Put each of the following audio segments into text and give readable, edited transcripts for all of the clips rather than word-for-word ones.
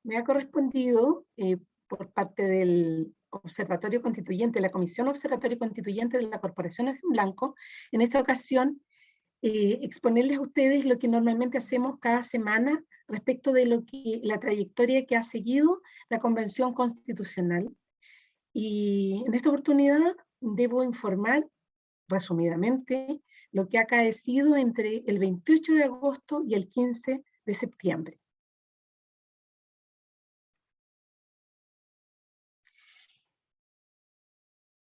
me ha correspondido, por parte del Observatorio Constituyente, la Comisión Observatorio Constituyente de la Corporación en Blanco, en esta ocasión, exponerles a ustedes lo que normalmente hacemos cada semana respecto de la trayectoria que ha seguido la Convención Constitucional. Y en esta oportunidad debo informar resumidamente lo que ha acaecido entre el 28 de agosto y el 15 de septiembre.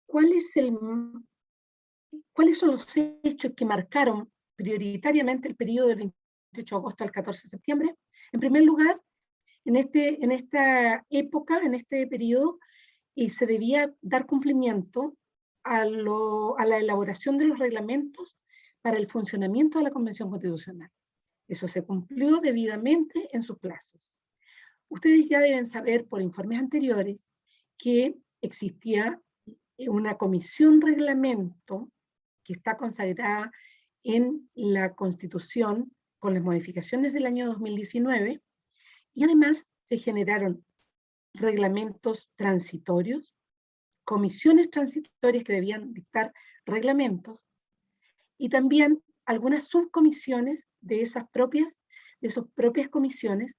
¿Cuáles son los hechos que marcaron prioritariamente el periodo del 28 de agosto al 14 de septiembre? En primer lugar, en esta época, en este periodo, se debía dar cumplimiento a la elaboración de los reglamentos para el funcionamiento de la Convención Constitucional. Eso se cumplió debidamente en sus plazos. Ustedes ya deben saber por informes anteriores que existía una comisión reglamento que está consagrada en la Constitución con las modificaciones del año 2019, y además se generaron reglamentos transitorios, comisiones transitorias que debían dictar reglamentos, y también algunas subcomisiones de esas propias comisiones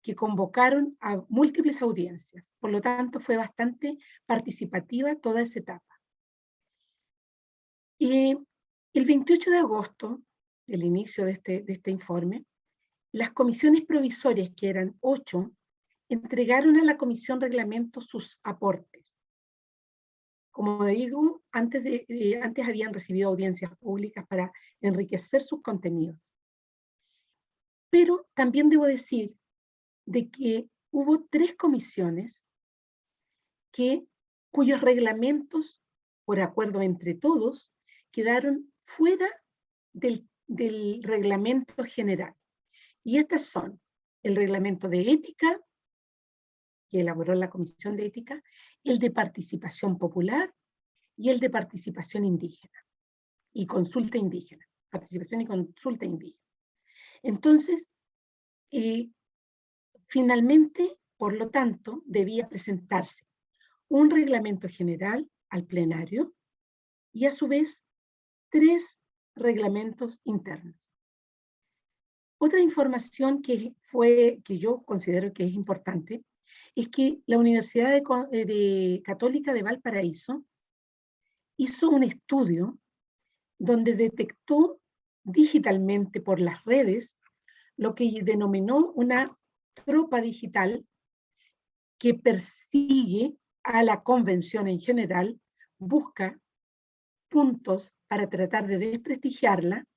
que convocaron a múltiples audiencias. Por lo tanto, fue bastante participativa toda esa etapa. Y el 28 de agosto, el inicio de este informe, las comisiones provisorias, que eran 8, entregaron a la Comisión Reglamento sus aportes. Como digo, antes habían recibido audiencias públicas para enriquecer sus contenidos. Pero también debo decir de que hubo 3 comisiones cuyos reglamentos, por acuerdo entre todos, quedaron fuera del reglamento general. Y estas son el reglamento de ética, que elaboró la Comisión de Ética, el de participación popular y el de participación indígena y consulta indígena. Participación y consulta indígena. Entonces, finalmente, por lo tanto, debía presentarse un reglamento general al plenario y a su vez 3 reglamentos internos. Otra información que yo considero que es importante es que la Universidad Católica de Valparaíso hizo un estudio donde detectó digitalmente por las redes lo que denominó una tropa digital que persigue a la convención en general, busca puntos para tratar de desprestigiarla,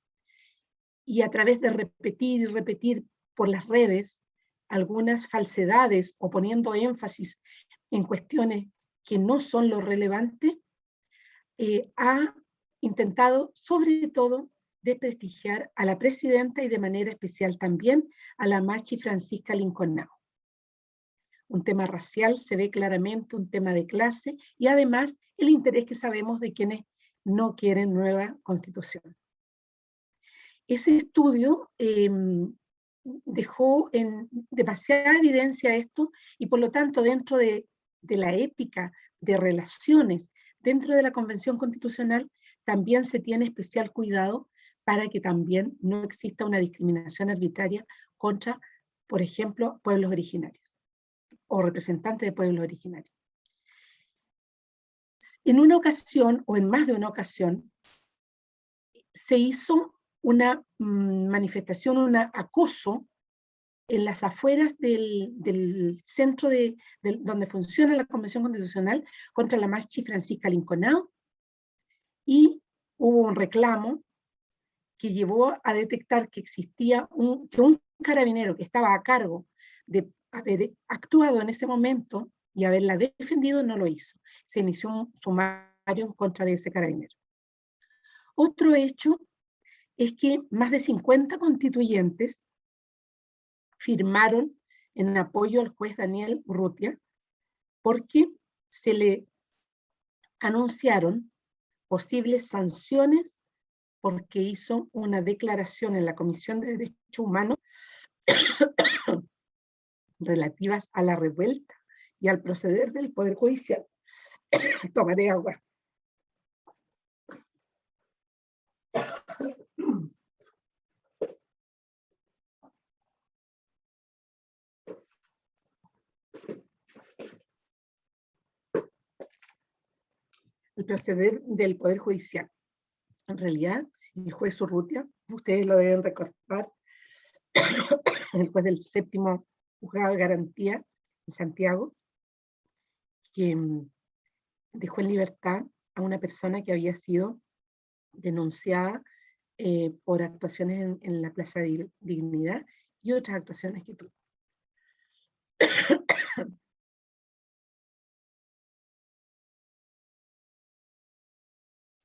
y a través de repetir y repetir por las redes algunas falsedades o poniendo énfasis en cuestiones que no son lo relevante, ha intentado sobre todo desprestigiar a la presidenta y de manera especial también a la Machi Francisca Linconao. Un tema racial se ve claramente, un tema de clase y además el interés que sabemos de quienes no quieren nueva constitución. Ese estudio dejó en demasiada evidencia esto y por lo tanto dentro de la ética de relaciones dentro de la Convención Constitucional también se tiene especial cuidado para que también no exista una discriminación arbitraria contra, por ejemplo, pueblos originarios o representantes de pueblos originarios. En una ocasión, o en más de una ocasión, se hizo una manifestación, un acoso en las afueras del centro donde funciona la Convención Constitucional contra la Machi Francisca Linconao, y hubo un reclamo que llevó a detectar que existía que un carabinero que estaba a cargo de haber actuado en ese momento y haberla defendido no lo hizo. Se inició un sumario en contra de ese carabinero. Otro hecho es que más de 50 constituyentes firmaron en apoyo al juez Daniel Urrutia porque se le anunciaron posibles sanciones porque hizo una declaración en la Comisión de Derechos Humanos relativas a la revuelta y al proceder del Poder Judicial. Tomaré agua. El proceder del Poder Judicial. En realidad, el juez Urrutia, ustedes lo deben recordar, el juez del 7º Juzgado de Garantía en Santiago, que dejó en libertad a una persona que había sido denunciada por actuaciones en la Plaza de Dignidad y otras actuaciones que tuvo.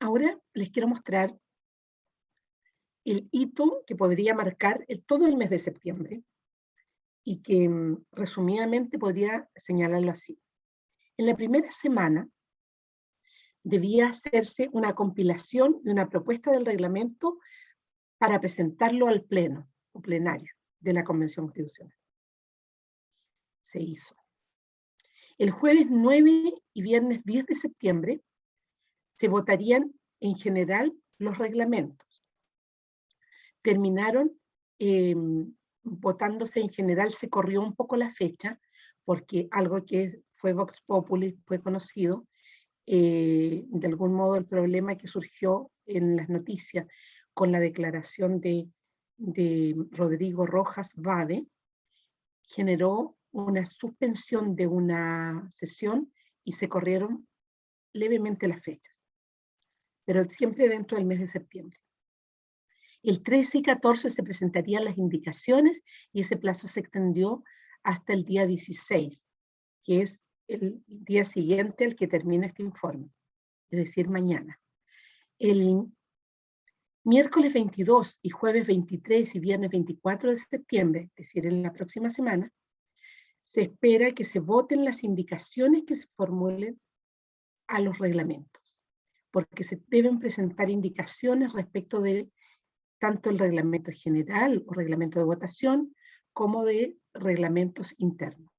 Ahora les quiero mostrar el hito que podría marcar todo el mes de septiembre y que resumidamente podría señalarlo así. En la primera semana debía hacerse una compilación de una propuesta del reglamento para presentarlo al pleno o plenario de la Convención Constitucional. Se hizo. El jueves 9 y viernes 10 de septiembre se votarían en general los reglamentos. Terminaron votándose en general, se corrió un poco la fecha, porque algo que fue Vox Populi, fue conocido, de algún modo el problema que surgió en las noticias con la declaración de Rodrigo Rojas Vade, generó una suspensión de una sesión y se corrieron levemente las fechas, pero siempre dentro del mes de septiembre. El 13 y 14 se presentarían las indicaciones y ese plazo se extendió hasta el día 16, que es el día siguiente al que termina este informe, es decir, mañana. El miércoles 22 y jueves 23 y viernes 24 de septiembre, es decir, en la próxima semana, se espera que se voten las indicaciones que se formulen a los reglamentos, porque se deben presentar indicaciones respecto de tanto el reglamento general o reglamento de votación, como de reglamentos internos.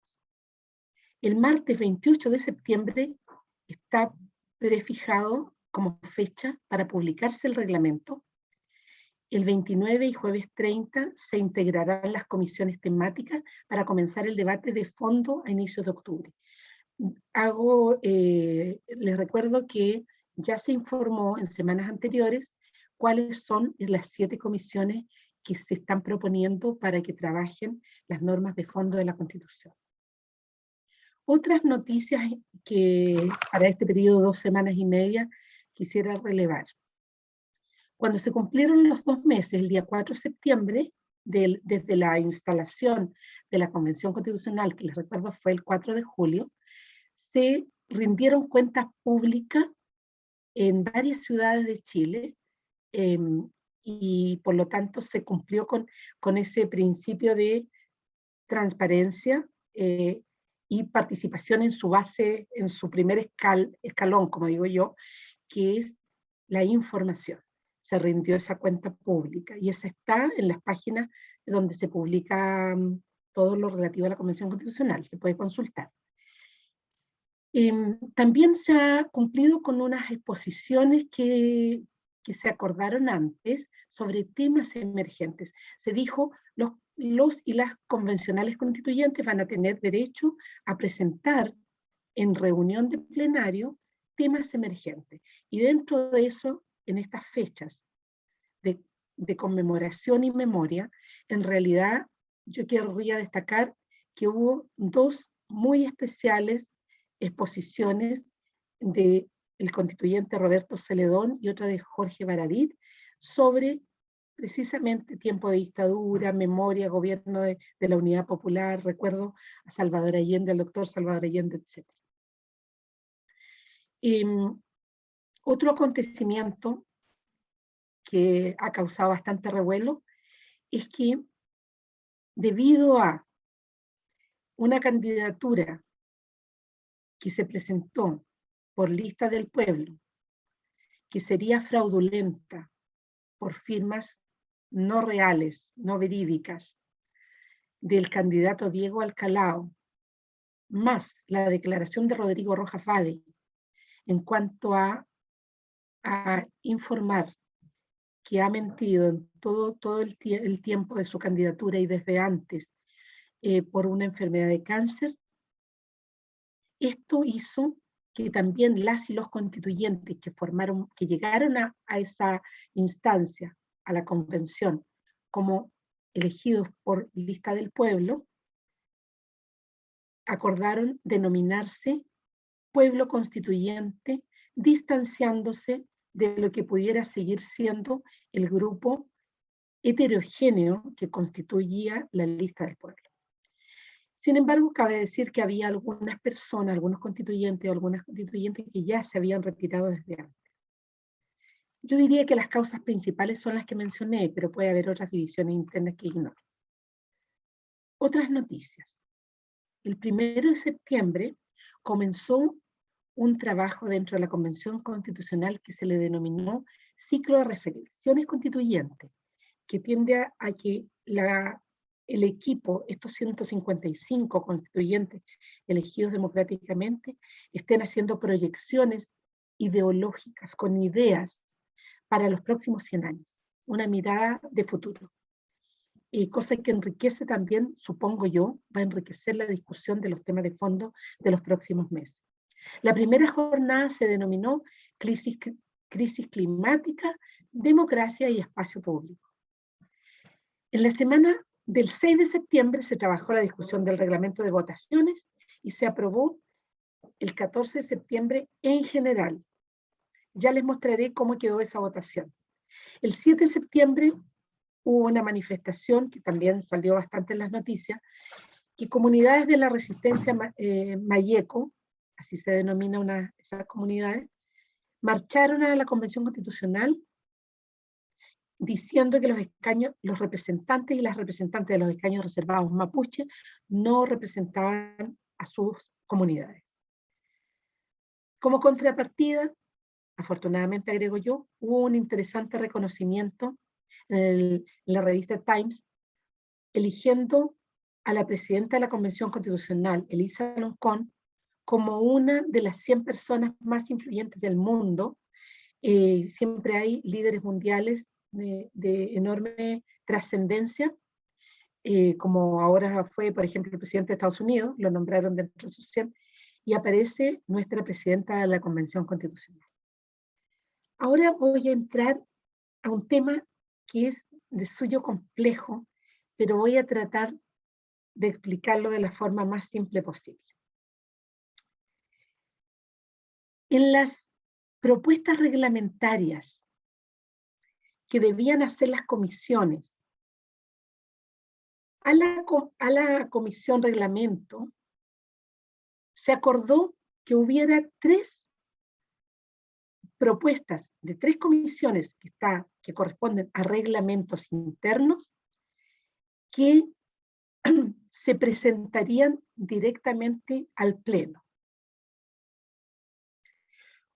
El martes 28 de septiembre está prefijado como fecha para publicarse el reglamento. El 29 y jueves 30 se integrarán las comisiones temáticas para comenzar el debate de fondo a inicios de octubre. Les recuerdo que ya se informó en semanas anteriores cuáles son las 7 comisiones que se están proponiendo para que trabajen las normas de fondo de la Constitución. Otras noticias que para este periodo de 2 semanas y media quisiera relevar. Cuando se cumplieron los 2 meses, el día 4 de septiembre, desde la instalación de la Convención Constitucional, que les recuerdo fue el 4 de julio, se rindieron cuentas públicas en varias ciudades de Chile, y por lo tanto se cumplió con ese principio de transparencia y participación en su base, en su primer escalón, como digo yo, que es la información. Se rindió esa cuenta pública y esa está en las páginas donde se publica todo lo relativo a la Convención Constitucional, se puede consultar. También se ha cumplido con unas exposiciones que se acordaron antes sobre temas emergentes. Se dijo, los y las convencionales constituyentes van a tener derecho a presentar en reunión de plenario temas emergentes. Y dentro de eso, en estas fechas de conmemoración y memoria, en realidad yo querría destacar que hubo 2 muy especiales exposiciones del constituyente Roberto Celedón y otra de Jorge Baradit sobre precisamente tiempo de dictadura, memoria, gobierno de la Unidad Popular, recuerdo a Salvador Allende, al doctor Salvador Allende, etc. Otro acontecimiento que ha causado bastante revuelo es que debido a una candidatura que se presentó por lista del pueblo, que sería fraudulenta por firmas no reales, no verídicas, del candidato Diego Alcalao, más la declaración de Rodrigo Rojas Vade en cuanto a informar que ha mentido en todo el tiempo de su candidatura y desde antes por una enfermedad de cáncer, esto hizo que también las y los constituyentes que llegaron a esa instancia, a la convención, como elegidos por lista del pueblo, acordaron denominarse pueblo constituyente, distanciándose de lo que pudiera seguir siendo el grupo heterogéneo que constituía la lista del pueblo. Sin embargo, cabe decir que había algunas personas, algunos constituyentes o algunas constituyentes que ya se habían retirado desde antes. Yo diría que las causas principales son las que mencioné, pero puede haber otras divisiones internas que ignoro. Otras noticias. El 1 de septiembre comenzó un trabajo dentro de la Convención Constitucional que se le denominó Ciclo de Reflexiones Constituyentes, que tiende a que el equipo, estos 155 constituyentes elegidos democráticamente, estén haciendo proyecciones ideológicas con ideas para los próximos 100 años, una mirada de futuro. Cosa que enriquece también, supongo yo, va a enriquecer la discusión de los temas de fondo de los próximos meses. La primera jornada se denominó crisis climática, democracia y espacio público. En la semana del 6 de septiembre se trabajó la discusión del reglamento de votaciones y se aprobó el 14 de septiembre en general. Ya les mostraré cómo quedó esa votación. El 7 de septiembre hubo una manifestación que también salió bastante en las noticias, que comunidades de la resistencia Mayeco, así se denomina esas comunidades, marcharon a la Convención Constitucional diciendo que los representantes y las representantes de los escaños reservados mapuche no representaban a sus comunidades. Como contrapartida, afortunadamente agrego yo, hubo un interesante reconocimiento en la revista Times, eligiendo a la presidenta de la Convención Constitucional, Elisa Loncón, como una de las 100 personas más influyentes del mundo. Siempre hay líderes mundiales de enorme trascendencia, como ahora fue, por ejemplo, el presidente de Estados Unidos, lo nombraron dentro de su 100, y aparece nuestra presidenta de la Convención Constitucional. Ahora voy a entrar a un tema que es de suyo complejo, pero voy a tratar de explicarlo de la forma más simple posible. En las propuestas reglamentarias que debían hacer las comisiones, a la comisión reglamento se acordó que hubiera 3 propuestas de 3 comisiones que corresponden a reglamentos internos que se presentarían directamente al Pleno.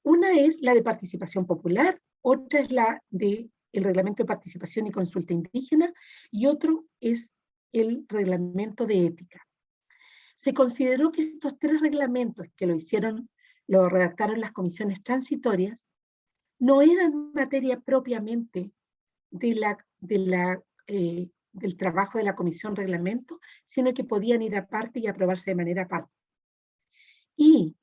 Una es la de participación popular, otra es la del reglamento de participación y consulta indígena, y otro es el reglamento de ética. Se consideró que estos 3 reglamentos que lo redactaron las comisiones transitorias, no eran materia propiamente del trabajo de la comisión reglamento, sino que podían ir aparte y aprobarse de manera aparte. Y,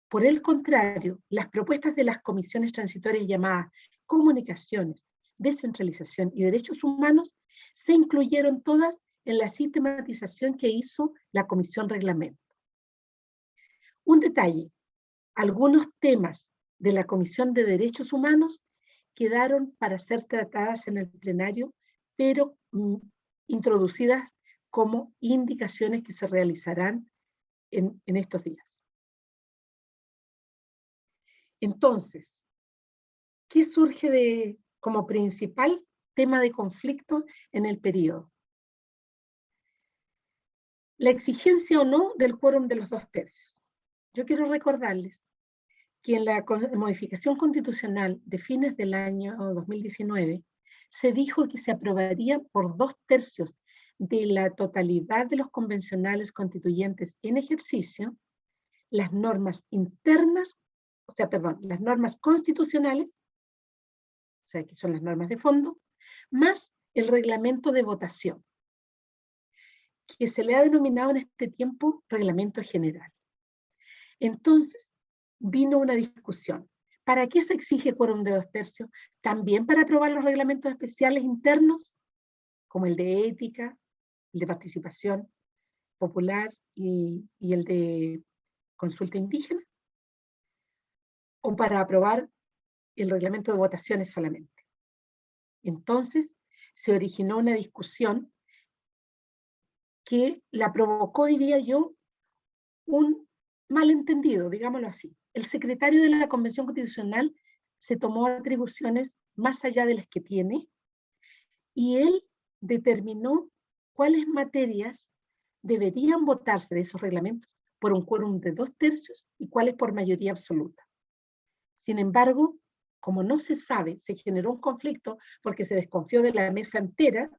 por el contrario, las propuestas de las comisiones transitorias llamadas comunicaciones, descentralización y derechos humanos se incluyeron todas en la sistematización que hizo la comisión reglamento. Un detalle, algunos temas de la Comisión de Derechos Humanos quedaron para ser tratadas en el plenario, pero introducidas como indicaciones que se realizarán en estos días. Entonces, ¿qué surge como principal tema de conflicto en el periodo? La exigencia o no del quórum de los 2/3. Yo quiero recordarles que en la modificación constitucional de fines del año 2019 se dijo que se aprobaría por 2/3 de la totalidad de los convencionales constituyentes en ejercicio, las normas internas, las normas constitucionales, o sea, que son las normas de fondo, más el reglamento de votación, que se le ha denominado en este tiempo reglamento general. Entonces, vino una discusión. ¿Para qué se exige quórum de 2/3? ¿También para aprobar los reglamentos especiales internos, como el de ética, el de participación popular y el de consulta indígena? ¿O para aprobar el reglamento de votaciones solamente? Entonces, se originó una discusión que la provocó, diría yo, un malentendido, digámoslo así. El secretario de la Convención Constitucional se tomó atribuciones más allá de las que tiene y él determinó cuáles materias deberían votarse de esos reglamentos por un quórum de 2/3 y cuáles por mayoría absoluta. Sin embargo, como no se sabe, se generó un conflicto porque se desconfió de la mesa entera,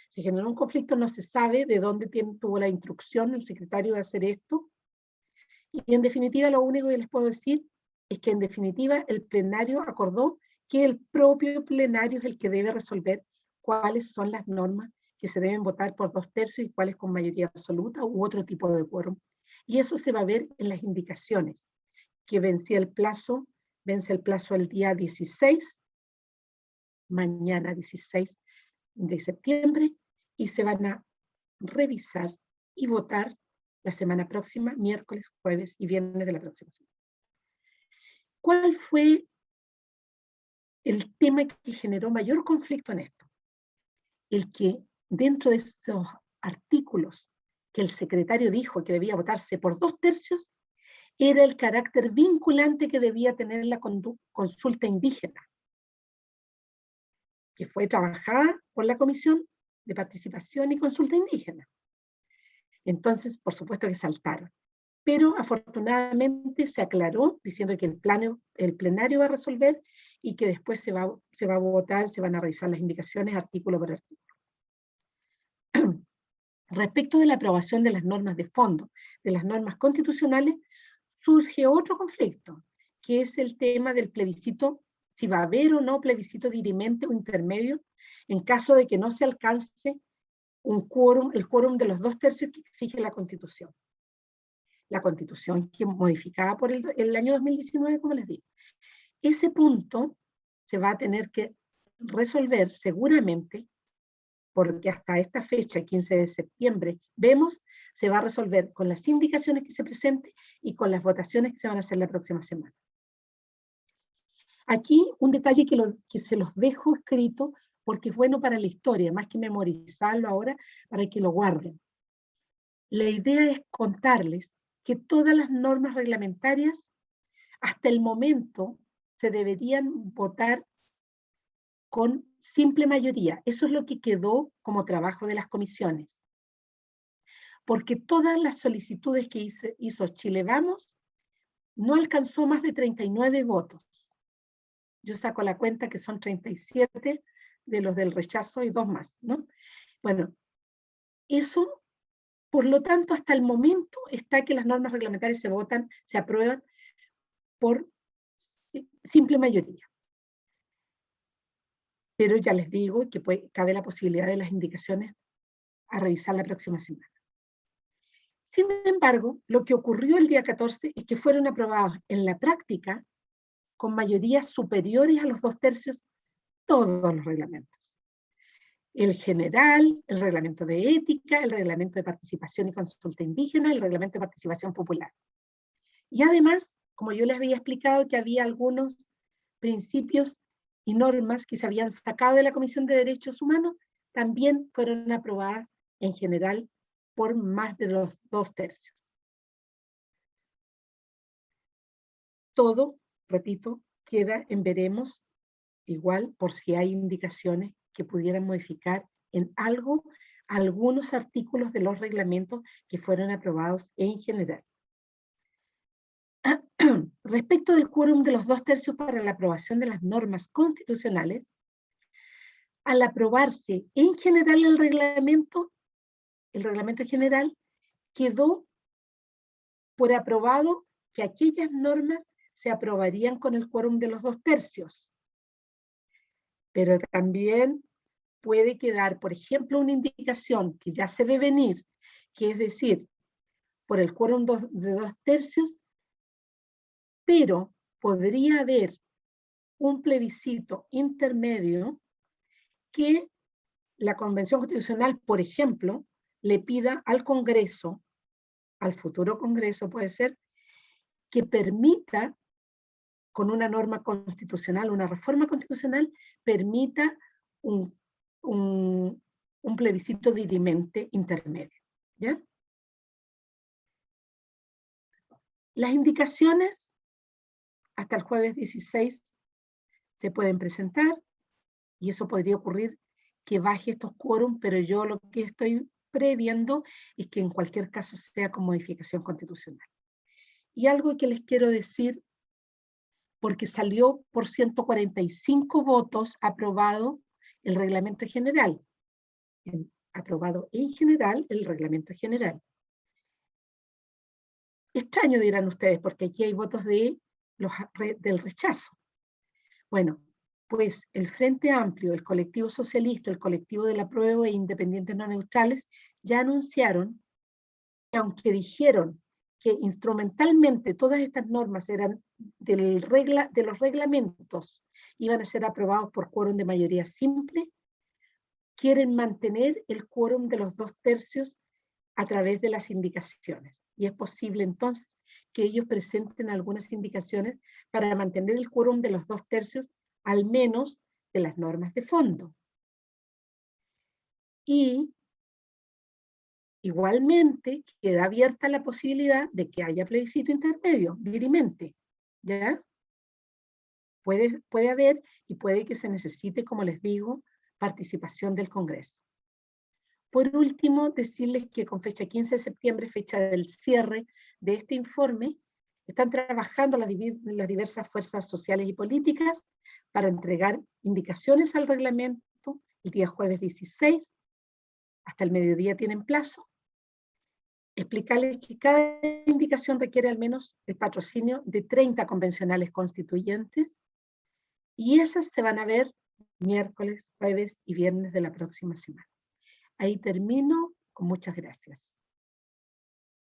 se generó un conflicto, no se sabe de dónde tuvo la instrucción el secretario de hacer esto, y en definitiva lo único que les puedo decir es que en definitiva el plenario acordó que el propio plenario es el que debe resolver cuáles son las normas que se deben votar por 2/3 y cuáles con mayoría absoluta u otro tipo de quórum. Y eso se va a ver en las indicaciones, que vence el plazo el día 16, mañana 16 de septiembre, y se van a revisar y votar la semana próxima, miércoles, jueves y viernes de la próxima semana. ¿Cuál fue el tema que generó mayor conflicto en esto? El que dentro de esos artículos que el secretario dijo que debía votarse por 2/3, era el carácter vinculante que debía tener la consulta indígena, que fue trabajada por la Comisión de Participación y Consulta Indígena. Entonces, por supuesto que saltaron. Pero afortunadamente se aclaró diciendo que el plenario va a resolver y que después se va a votar, se van a revisar las indicaciones artículo por artículo. Respecto de la aprobación de las normas de fondo, de las normas constitucionales, surge otro conflicto, que es el tema del plebiscito, si va a haber o no plebiscito dirimente o intermedio, en caso de que no se alcance el quórum de los 2/3 que exige la Constitución. La Constitución que modificada por el año 2019, como les digo. Ese punto se va a tener que resolver seguramente, porque hasta esta fecha, 15 de septiembre, se va a resolver con las indicaciones que se presenten y con las votaciones que se van a hacer la próxima semana. Aquí un detalle que se los dejo escrito porque es bueno para la historia, más que memorizarlo ahora, para que lo guarden. La idea es contarles que todas las normas reglamentarias, hasta el momento, se deberían votar con simple mayoría. Eso es lo que quedó como trabajo de las comisiones. Porque todas las solicitudes que hizo Chile Vamos no alcanzó más de 39 votos. Yo saco la cuenta que son 37 de los del rechazo y 2 más, ¿no? Bueno, eso, por lo tanto, hasta el momento está que las normas reglamentarias se aprueban por simple mayoría. Pero ya les digo que cabe la posibilidad de las indicaciones a revisar la próxima semana. Sin embargo, lo que ocurrió el día 14 es que fueron aprobados en la práctica, con mayorías superiores a los 2/3, todos los reglamentos. El general, el reglamento de ética, el reglamento de participación y consulta indígena, el reglamento de participación popular. Y además, como yo les había explicado, que había algunos principios y normas que se habían sacado de la Comisión de Derechos Humanos, también fueron aprobadas en general por más de los 2/3. Todo, repito, queda en veremos, igual por si hay indicaciones que pudieran modificar en algo algunos artículos de los reglamentos que fueron aprobados en general. Respecto del quórum de los 2/3 para la aprobación de las normas constitucionales, al aprobarse en general el reglamento, el reglamento general, quedó por aprobado que aquellas normas se aprobarían con el quórum de los 2/3. Pero también puede quedar, por ejemplo, una indicación que ya se ve venir, que es decir, por el quórum de 2/3, pero podría haber un plebiscito intermedio que la Convención Constitucional, por ejemplo, le pida al Congreso, al futuro Congreso puede ser, que permita, con una norma constitucional, una reforma constitucional, permita un, un plebiscito dirimente intermedio. ¿Ya? Las indicaciones hasta el jueves 16 se pueden presentar y eso podría ocurrir que baje estos quórum, pero yo lo que estoy previendo es que en cualquier caso sea con modificación constitucional. Y algo que les quiero decir, porque salió por 145 votos aprobado el reglamento general, aprobado en general el reglamento general. Extraño, dirán ustedes, porque aquí hay votos del rechazo. Bueno, pues el Frente Amplio, el Colectivo Socialista, el Colectivo del Apruebo e Independientes No Neutrales ya anunciaron que, aunque dijeron que instrumentalmente todas estas normas eran de los reglamentos, iban a ser aprobados por quórum de mayoría simple, quieren mantener el quórum de los 2/3 a través de las indicaciones. Y es posible entonces que ellos presenten algunas indicaciones para mantener el quórum de los 2/3, al menos de las normas de fondo. Y igualmente queda abierta la posibilidad de que haya plebiscito intermedio, dirimente, ¿ya? Puede haber y puede que se necesite, como les digo, participación del Congreso. Por último, decirles que con fecha 15 de septiembre, fecha del cierre de este informe, están trabajando las diversas fuerzas sociales y políticas para entregar indicaciones al reglamento el día jueves 16, hasta el mediodía tienen plazo. Explicarles que cada indicación requiere al menos el patrocinio de 30 convencionales constituyentes, y esas se van a ver miércoles, jueves y viernes de la próxima semana. Ahí termino, con muchas gracias.